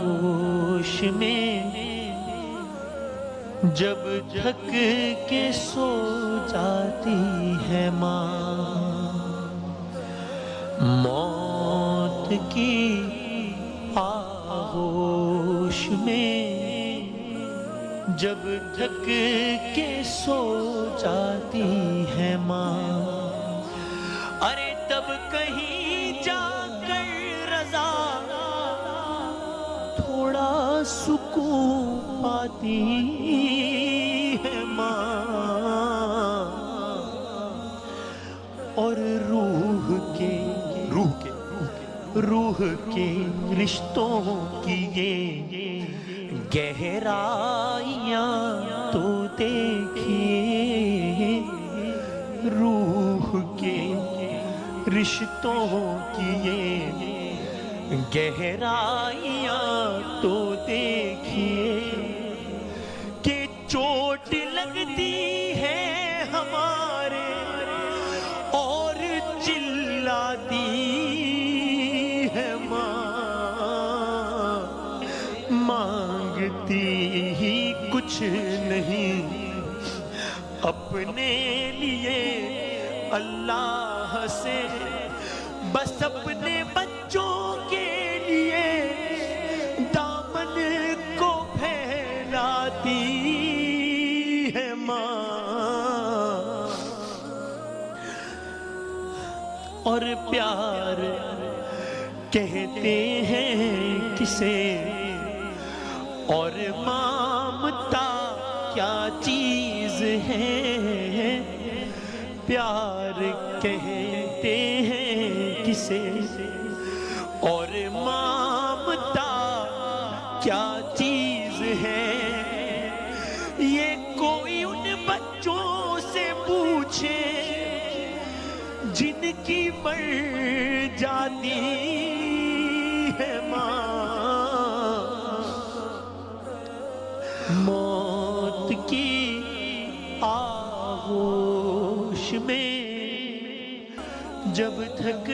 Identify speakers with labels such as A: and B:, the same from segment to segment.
A: آغوش میں جب تھک کے سو جاتی ہے ماں، موت کی آغوش میں جب تھک کے سو جاتی ہے ماں، ارے تب کہیں جا کر رضا تھوڑا سکون پاتی ہے ماں، اور روح کے رشتوں کی یہ گہرائیاں تو دیکھیے، روح کے رشتوں کی یہ گہرائیاں تو دیکھیے، کہ چوٹ لگتی ہے ہمارے اور چلاتی ہے ماں، مانگتی ہی کچھ نہیں اپنے لیے اللہ سے، بس اپنے بچوں کے لیے دامن کو پھیلاتی ہے ماں، اور پیار کہتے ہیں کسے اور مامتا کیا چیز ہے، پیار کہتے ہیں کسے اور مامتا کیا چیز ہے، یہ کوئی ان بچوں سے پوچھے جن کی مر جاتی ہے ماں، موت کی آغوش میں جب تھک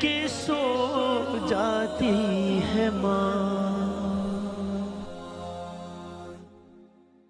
A: کے سو جاتی ہے ماں۔